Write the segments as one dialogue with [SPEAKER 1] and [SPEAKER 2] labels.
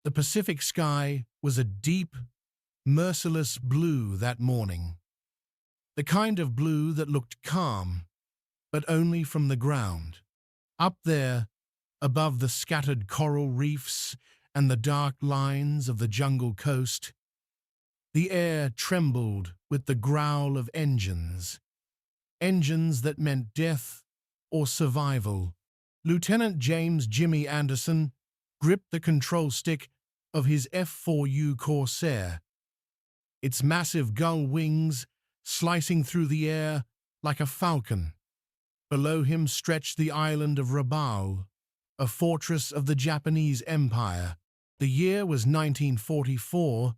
[SPEAKER 1] The Pacific sky was a deep, merciless blue that morning. The kind of blue that looked calm, but only from the ground. Up there, above the scattered coral reefs and the dark lines of the jungle coast, the air trembled with the growl of engines. Engines that meant death or survival. Lieutenant James Jimmy Anderson gripped the control stick of his F4U Corsair, its massive gull wings slicing through the air like a falcon. Below him stretched the island of Rabaul, a fortress of the Japanese Empire. The year was 1944,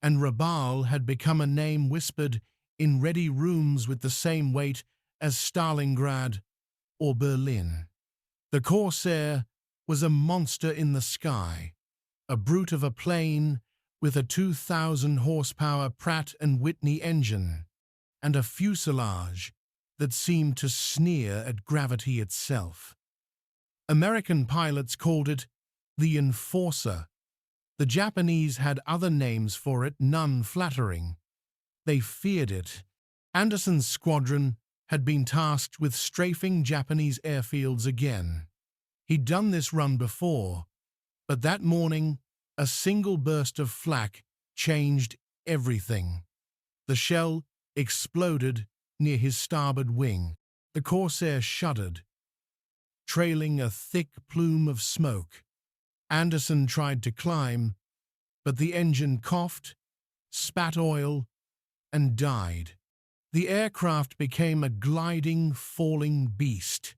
[SPEAKER 1] and Rabaul had become a name whispered in ready rooms with the same weight as Stalingrad or Berlin. The Corsair was a monster in the sky, a brute of a plane with a 2,000-horsepower Pratt & Whitney engine and a fuselage that seemed to sneer at gravity itself. American pilots called it the Enforcer. The Japanese had other names for it, none flattering. They feared it. Anderson's squadron had been tasked with strafing Japanese airfields again. He'd done this run before, but that morning, a single burst of flak changed everything. The shell exploded near his starboard wing. The Corsair shuddered, trailing a thick plume of smoke. Anderson tried to climb, but the engine coughed, spat oil, and died. The aircraft became a gliding, falling beast,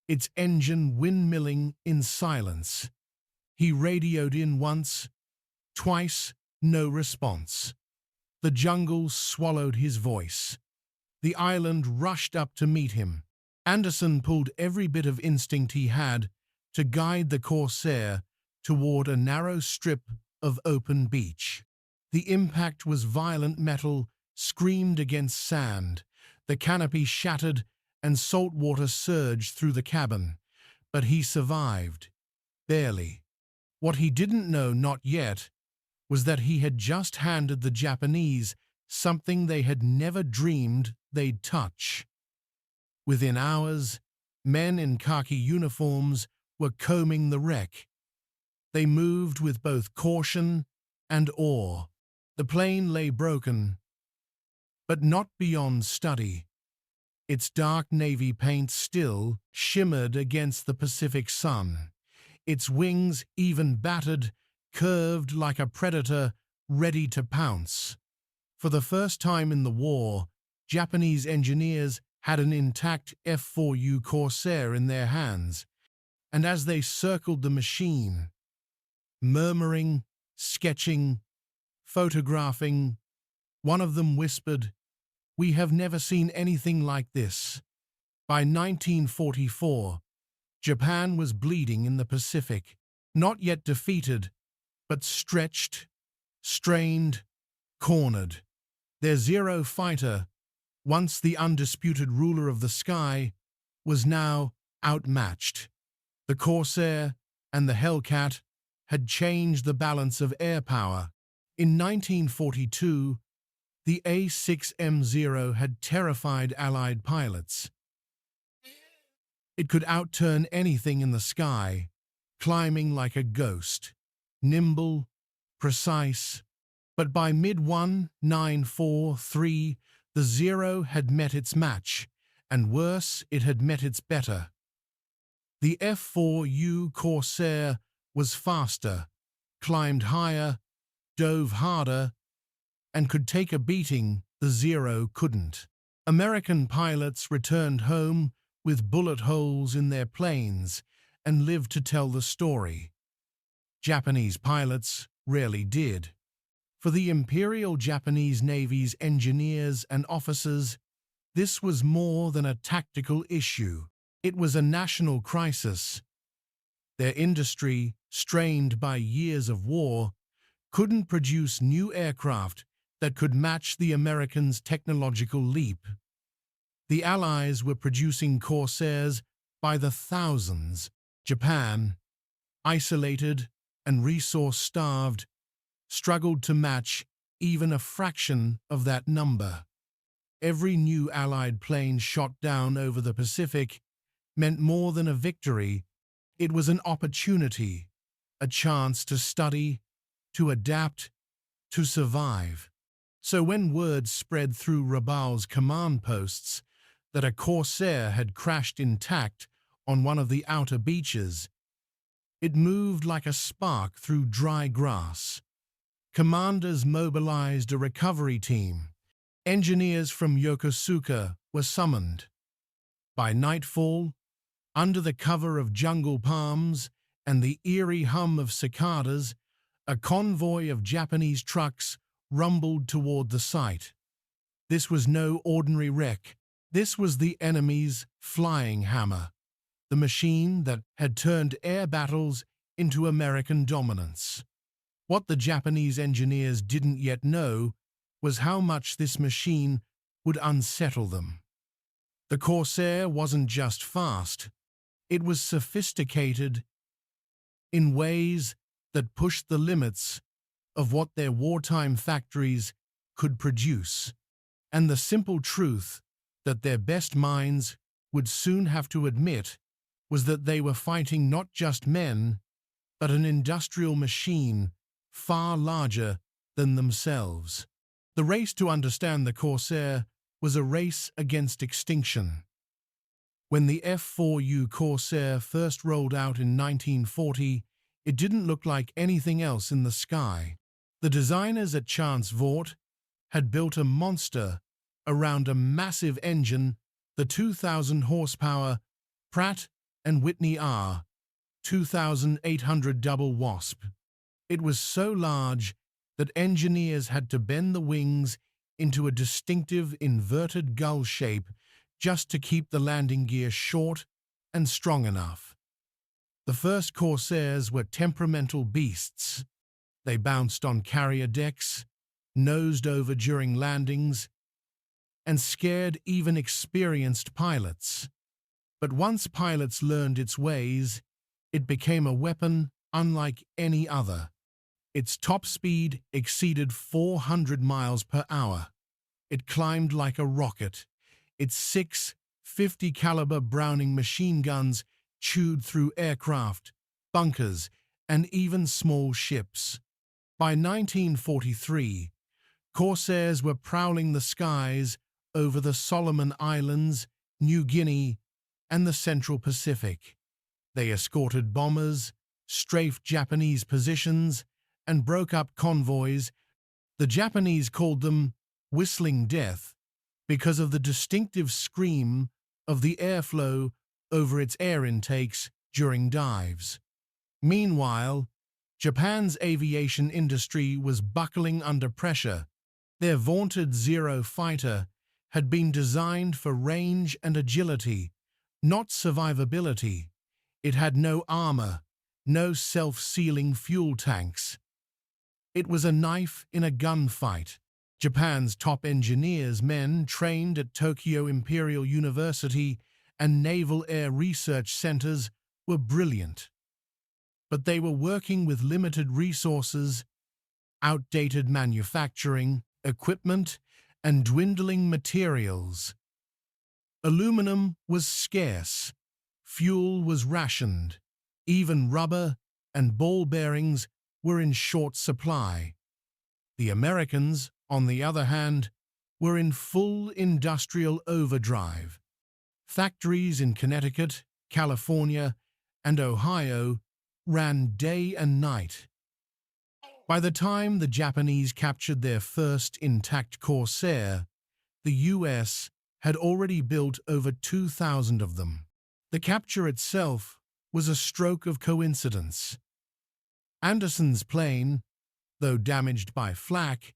[SPEAKER 1] its engine windmilling in silence. He radioed in once, twice, no response. The jungle swallowed his voice. The island rushed up to meet him. Anderson pulled every bit of instinct he had to guide the Corsair toward a narrow strip of open beach. The impact was violent. Metal screamed against sand. The canopy shattered and salt water surged through the cabin. But he survived. Barely. What he didn't know, not yet, was that he had just handed the Japanese something they had never dreamed they'd touch. Within hours, men in khaki uniforms were combing the wreck. They moved with both caution and awe. The plane lay broken, but not beyond study. Its dark navy paint still shimmered against the Pacific sun. Its wings, even battered, curved like a predator ready to pounce. For the first time in the war, Japanese engineers had an intact F4U Corsair in their hands, and as they circled the machine, murmuring, sketching, photographing, one of them whispered, "We have never seen anything like this." By 1944, Japan was bleeding in the Pacific, not yet defeated, but stretched, strained, cornered. Their Zero fighter, once the undisputed ruler of the sky, was now outmatched. The Corsair and the Hellcat had changed the balance of air power. In 1942, the A6M0 had terrified Allied pilots. It could outturn anything in the sky, climbing like a ghost, nimble, precise. But by mid-1943, the Zero had met its match, and worse, it had met its better. The F4U Corsair was faster, climbed higher, dove harder, and could take a beating the Zero couldn't. American pilots returned home with bullet holes in their planes and lived to tell the story. Japanese pilots rarely did. For the Imperial Japanese Navy's engineers and officers, this was more than a tactical issue. It was a national crisis. Their industry, strained by years of war, couldn't produce new aircraft that could match the Americans' technological leap. The Allies were producing Corsairs by the thousands. Japan, isolated, and resource-starved, struggled to match even a fraction of that number. Every new Allied plane shot down over the Pacific meant more than a victory. It was an opportunity, a chance to study, to adapt, to survive. So when word spread through Rabal's command posts that a Corsair had crashed intact on one of the outer beaches, it moved like a spark through dry grass. Commanders mobilized a recovery team. Engineers from Yokosuka were summoned. By nightfall, under the cover of jungle palms and the eerie hum of cicadas, a convoy of Japanese trucks rumbled toward the site. This was no ordinary wreck. This was the enemy's flying hammer, the machine that had turned air battles into American dominance. What the Japanese engineers didn't yet know was how much this machine would unsettle them. The Corsair wasn't just fast, it was sophisticated in ways that pushed the limits of what their wartime factories could produce, and the simple truth that their best minds would soon have to admit was that they were fighting not just men, but an industrial machine far larger than themselves. The race to understand the Corsair was a race against extinction. When the F4U Corsair first rolled out in 1940, it didn't look like anything else in the sky. The designers at Chance Vought had built a monster around a massive engine, the 2,000 horsepower Pratt & Whitney R 2800 double Wasp. It was so large that engineers had to bend the wings into a distinctive inverted gull shape just to keep the landing gear short and strong enough. The first Corsairs were temperamental beasts. They bounced on carrier decks, nosed over during landings, and scared even experienced pilots. But once pilots learned its ways, it became a weapon unlike any other. Its top speed exceeded 400 miles per hour. It climbed like a rocket. Its 6 .50 caliber Browning machine guns chewed through aircraft, bunkers, and even small ships. By 1943, Corsairs were prowling the skies over the Solomon Islands, New Guinea, and the Central Pacific. They escorted bombers, strafed Japanese positions, and broke up convoys. The Japanese called them whistling death because of the distinctive scream of the airflow over its air intakes during dives. Meanwhile, Japan's aviation industry was buckling under pressure. Their vaunted Zero fighter had been designed for range and agility, not survivability. It had no armor, no self-sealing fuel tanks. It was a knife in a gunfight. Japan's top engineers, men trained at Tokyo Imperial University and Naval Air Research Centers, were brilliant. But they were working with limited resources, outdated manufacturing, equipment, and dwindling materials. Aluminum was scarce, fuel was rationed, even rubber and ball bearings were in short supply. The Americans, on the other hand, were in full industrial overdrive. Factories in Connecticut, California, and Ohio ran day and night. By the time the Japanese captured their first intact Corsair, the U.S. had already built over 2,000 of them. The capture itself was a stroke of coincidence. Anderson's plane, though damaged by flak,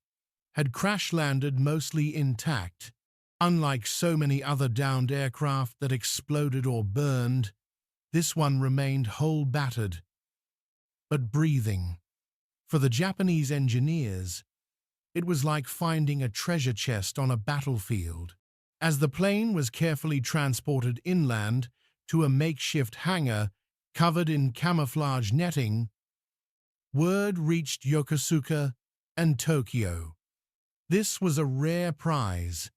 [SPEAKER 1] had crash-landed mostly intact. Unlike so many other downed aircraft that exploded or burned, this one remained whole battered, but breathing. For the Japanese engineers, it was like finding a treasure chest on a battlefield. As the plane was carefully transported inland to a makeshift hangar covered in camouflage netting, word reached Yokosuka and Tokyo. This was a rare prize.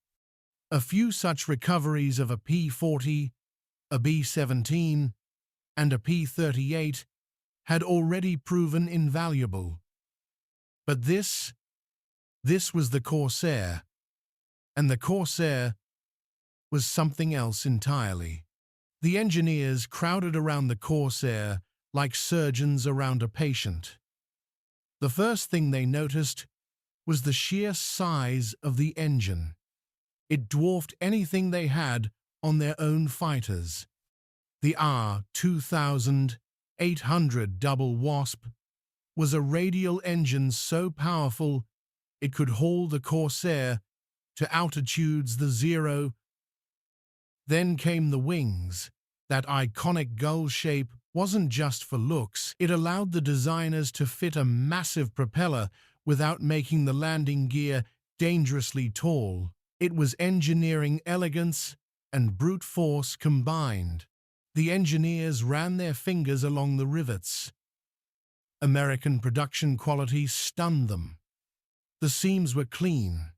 [SPEAKER 1] A few such recoveries of a P-40, a B-17, and a P-38 had already proven invaluable. But this was the Corsair, and the Corsair was something else entirely. The engineers crowded around the Corsair like surgeons around a patient. The first thing they noticed was the sheer size of the engine. It dwarfed anything they had on their own fighters. The R-2800 Double Wasp was a radial engine so powerful it could haul the Corsair to altitudes the zero. Then came the wings. That iconic gull shape wasn't just for looks. It allowed the designers to fit a massive propeller without making the landing gear dangerously tall. It was engineering elegance and brute force combined. The engineers ran their fingers along the rivets. American production quality stunned them. The seams were clean,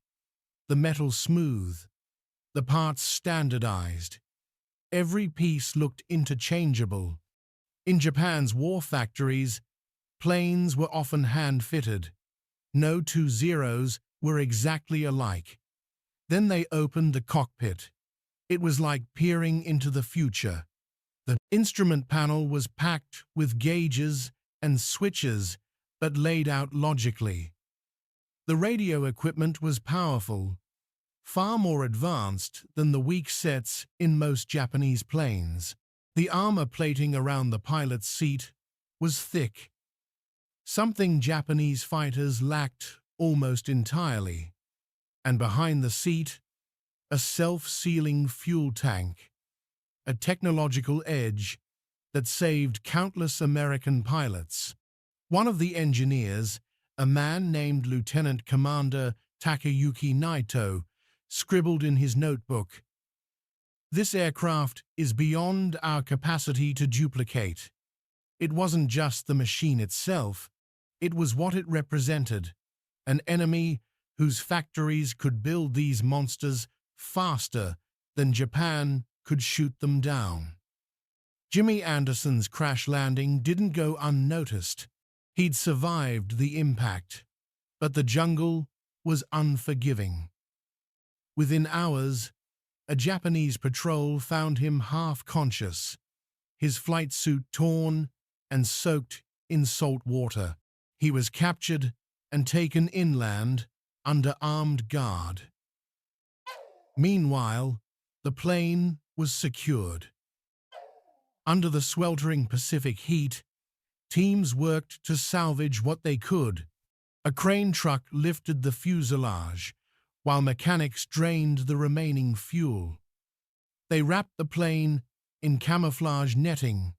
[SPEAKER 1] the metal smooth, the parts standardized. Every piece looked interchangeable. In Japan's war factories, planes were often hand-fitted. No two Zeros were exactly alike. Then they opened the cockpit. It was like peering into the future. The instrument panel was packed with gauges and switches, but laid out logically. The radio equipment was powerful, far more advanced than the weak sets in most Japanese planes. The armor plating around the pilot's seat was thick, something Japanese fighters lacked almost entirely. And behind the seat, a self-sealing fuel tank, a technological edge that saved countless American pilots. One of the engineers, a man named Lieutenant Commander Takayuki Naito, scribbled in his notebook, "This aircraft is beyond our capacity to duplicate." It wasn't just the machine itself, it was what it represented, an enemy whose factories could build these monsters faster than Japan could shoot them down. Jimmy Anderson's crash landing didn't go unnoticed. He'd survived the impact, but the jungle was unforgiving. Within hours, a Japanese patrol found him half-conscious, his flight suit torn and soaked in salt water. He was captured and taken inland under armed guard. Meanwhile, the plane was secured. Under the sweltering Pacific heat, teams worked to salvage what they could. A crane truck lifted the fuselage, while mechanics drained the remaining fuel. They wrapped the plane in camouflage netting,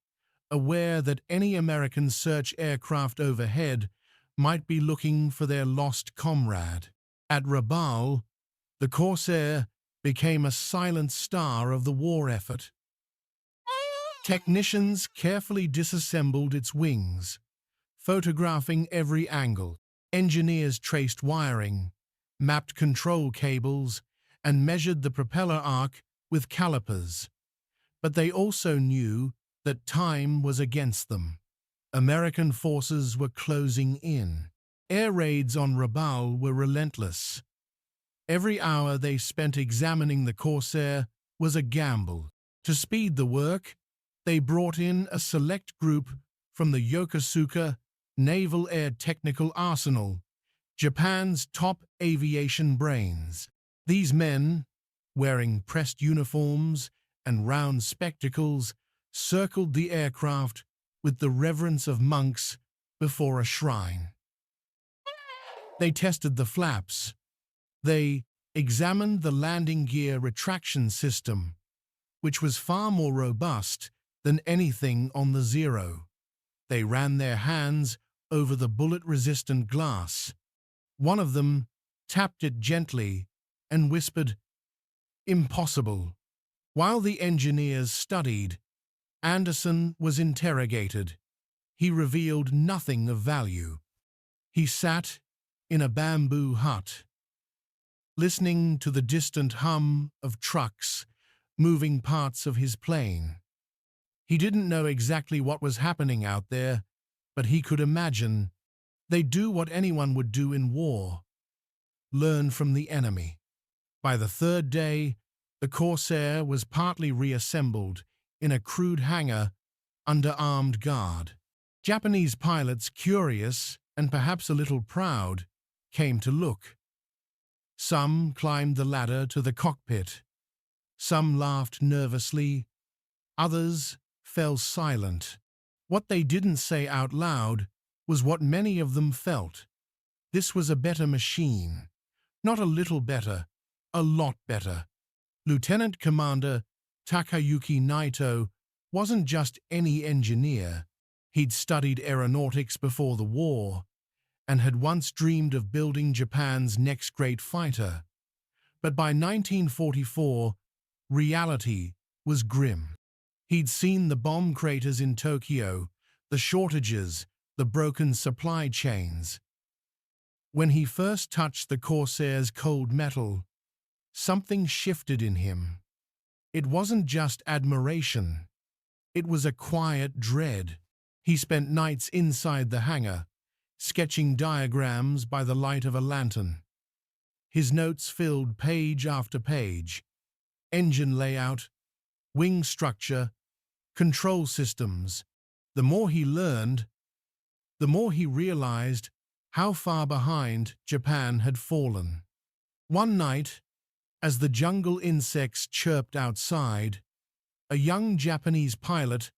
[SPEAKER 1] aware that any American search aircraft overhead might be looking for their lost comrade. At Rabaul, the Corsair became a silent star of the war effort. Technicians carefully disassembled its wings, photographing every angle. Engineers traced wiring, mapped control cables, and measured the propeller arc with calipers. But they also knew that time was against them. American forces were closing in. Air raids on Rabaul were relentless. Every hour they spent examining the Corsair was a gamble. To speed the work, they brought in a select group from the Yokosuka Naval Air Technical Arsenal, Japan's top aviation brains. These men, wearing pressed uniforms and round spectacles, circled the aircraft with the reverence of monks before a shrine. They tested the flaps. They examined the landing gear retraction system, which was far more robust than anything on the Zero. They ran their hands over the bullet-resistant glass. One of them tapped it gently and whispered, "Impossible." While the engineers studied, Anderson was interrogated. he revealed nothing of value. He sat in a bamboo hut, listening to the distant hum of trucks moving parts of his plane. He didn't know exactly what was happening out there, but he could imagine they'd do what anyone would do in war: learn from the enemy. By the third day, the Corsair was partly reassembled in a crude hangar under armed guard. Japanese pilots, curious and perhaps a little proud, came to look. Some climbed the ladder to the cockpit. Some laughed nervously. Others fell silent. What they didn't say out loud was what many of them felt. This was a better machine. Not a little better, a lot better. Lieutenant Commander Takayuki Naito wasn't just any engineer. He'd studied aeronautics before the war and had once dreamed of building Japan's next great fighter. But by 1944, reality was grim. He'd seen the bomb craters in Tokyo, the shortages, the broken supply chains. When he first touched the Corsair's cold metal, something shifted in him. It wasn't just admiration. It was a quiet dread. He spent nights inside the hangar, sketching diagrams by the light of a lantern. His notes filled page after page: engine layout, wing structure, control systems. The more he learned, the more he realized how far behind Japan had fallen. One night, as the jungle insects chirped outside, a young Japanese pilot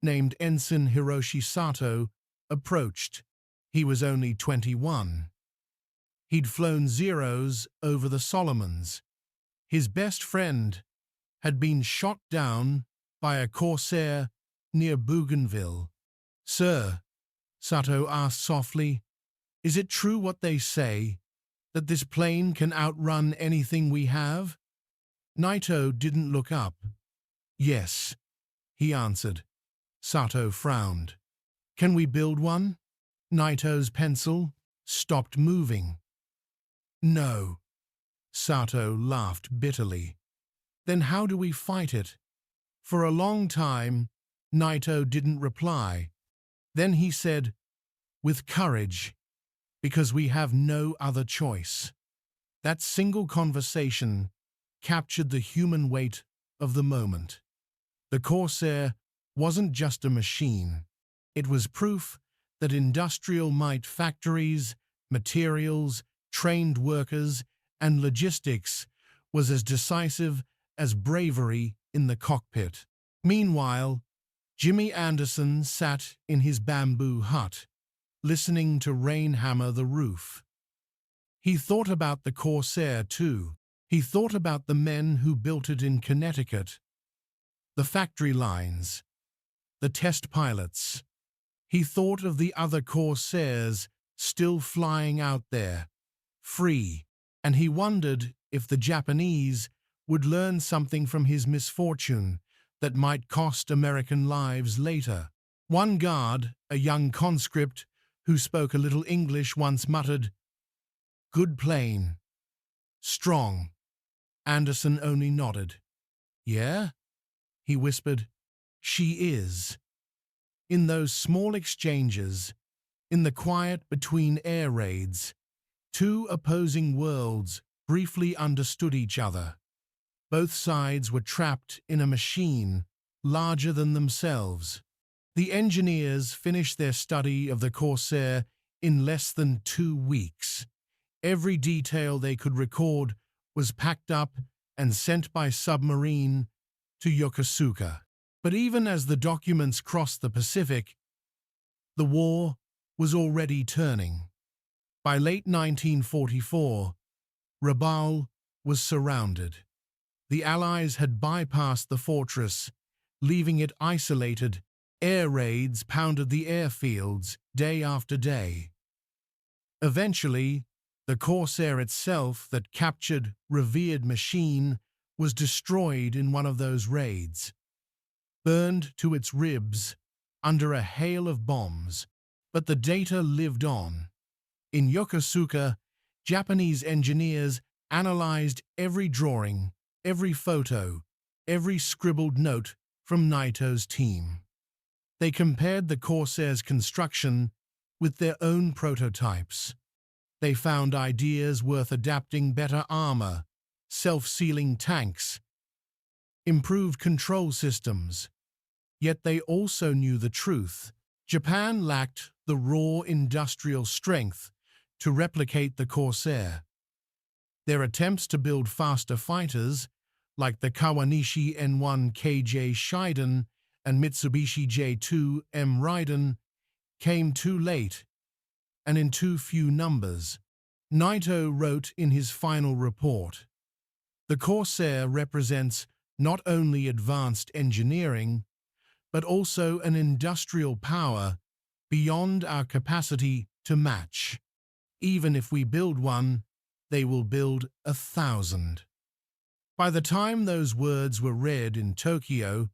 [SPEAKER 1] named Ensign Hiroshi Sato approached. He was only 21. He'd flown Zeros over the Solomons. His best friend had been shot down by a Corsair near Bougainville. "Sir," Sato asked softly, "is it true what they say, that this plane can outrun anything we have?" Naito didn't look up. "Yes," he answered. Sato frowned. "Can we build one?" Naito's pencil stopped moving. "No." Sato laughed bitterly. "Then how do we fight it?" For a long time, Naito didn't reply. Then he said, "With courage, because we have no other choice." That single conversation captured the human weight of the moment. The Corsair wasn't just a machine. It was proof that industrial might, factories, materials, trained workers, and logistics was as decisive as bravery in the cockpit. Meanwhile, Jimmy Anderson sat in his bamboo hut, listening to rain hammer the roof. He thought about the Corsair too. He thought about the men who built it in Connecticut, the factory lines, the test pilots. He thought of the other Corsairs still flying out there, free, and he wondered if the Japanese would learn something from his misfortune that might cost American lives later. One guard, a young conscript who spoke a little English, once muttered, "Good plane. Strong." Anderson only nodded. "Yeah?" he whispered. "She is." In those small exchanges, in the quiet between air raids, two opposing worlds briefly understood each other. Both sides were trapped in a machine larger than themselves. The engineers finished their study of the Corsair in less than 2 weeks. Every detail they could record was packed up and sent by submarine to Yokosuka. But even as the documents crossed the Pacific, the war was already turning. By late 1944, Rabaul was surrounded. The Allies had bypassed the fortress, leaving it isolated. Air raids pounded the airfields day after day. Eventually, the Corsair itself, that captured revered machine, was destroyed in one of those raids. Burned to its ribs, under a hail of bombs, but the data lived on. In Yokosuka, Japanese engineers analyzed every drawing, every photo, every scribbled note from Naito's team. They compared the Corsair's construction with their own prototypes. They found ideas worth adapting: better armor, self-sealing tanks, improved control systems. Yet they also knew the truth. Japan lacked the raw industrial strength to replicate the Corsair. Their attempts to build faster fighters, like the Kawanishi N1 KJ Shiden and Mitsubishi J2M Raiden, came too late and in too few numbers. Naito wrote in his final report, "The Corsair represents not only advanced engineering, but also an industrial power beyond our capacity to match. Even if we build one, they will build 1,000. By the time those words were read in Tokyo,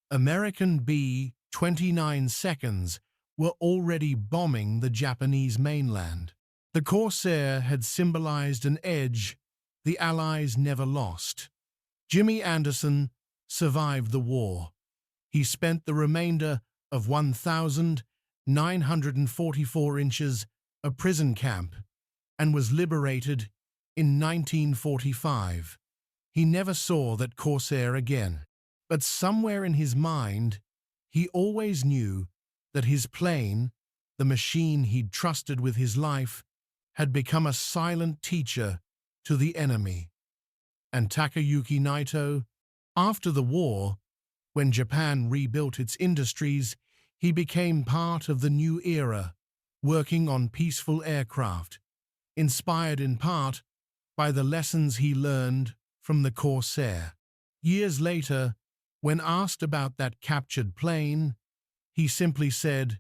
[SPEAKER 1] American B-29 seconds were already bombing the Japanese mainland. The Corsair had symbolized an edge the Allies never lost. Jimmy Anderson survived the war. He spent the remainder of 1,944 inches a prison camp and was liberated in 1945. He never saw that Corsair again, but somewhere in his mind, he always knew that his plane, the machine he'd trusted with his life, had become a silent teacher to the enemy. And Takayuki Naito, after the war, when Japan rebuilt its industries, he became part of the new era, working on peaceful aircraft, inspired in part by the lessons he learned from the Corsair. Years later, when asked about that captured plane, he simply said,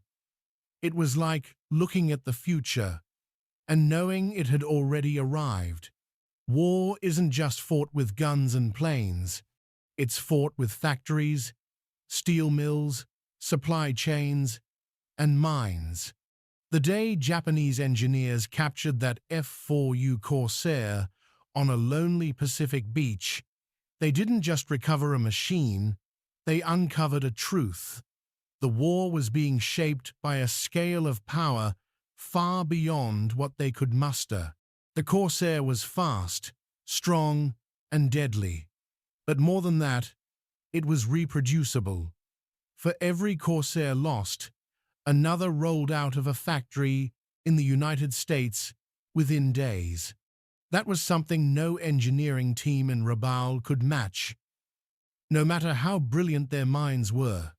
[SPEAKER 1] "It was like looking at the future and knowing it had already arrived. War isn't just fought with guns and planes. It's fought with factories, steel mills, supply chains, and mines." The day Japanese engineers captured that F4U Corsair on a lonely Pacific beach, they didn't just recover a machine, they uncovered a truth. The war was being shaped by a scale of power far beyond what they could muster. The Corsair was fast, strong, and deadly. But more than that, it was reproducible. For every Corsair lost, another rolled out of a factory in the United States within days. That was something no engineering team in Rabaul could match, no matter how brilliant their minds were.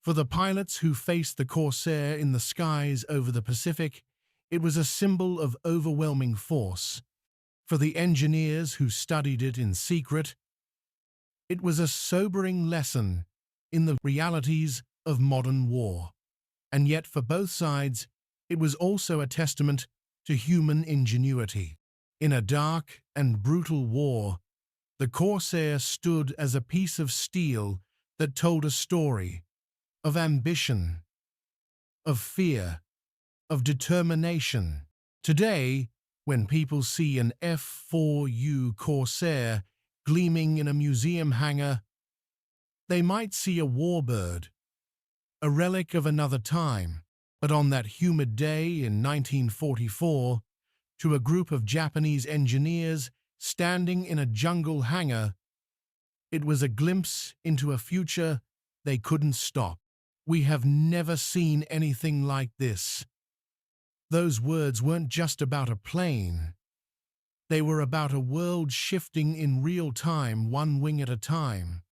[SPEAKER 1] For the pilots who faced the Corsair in the skies over the Pacific, it was a symbol of overwhelming force. For the engineers who studied it in secret, it was a sobering lesson in the realities of modern war. And yet for both sides, it was also a testament to human ingenuity. In a dark and brutal war, the Corsair stood as a piece of steel that told a story of ambition, of fear, of determination. Today, when people see an F4U Corsair gleaming in a museum hangar, they might see a warbird, a relic of another time. But on that humid day in 1944, to a group of Japanese engineers standing in a jungle hangar, it was a glimpse into a future they couldn't stop. "We have never seen anything like this." Those words weren't just about a plane. They were about a world shifting in real time, one wing at a time.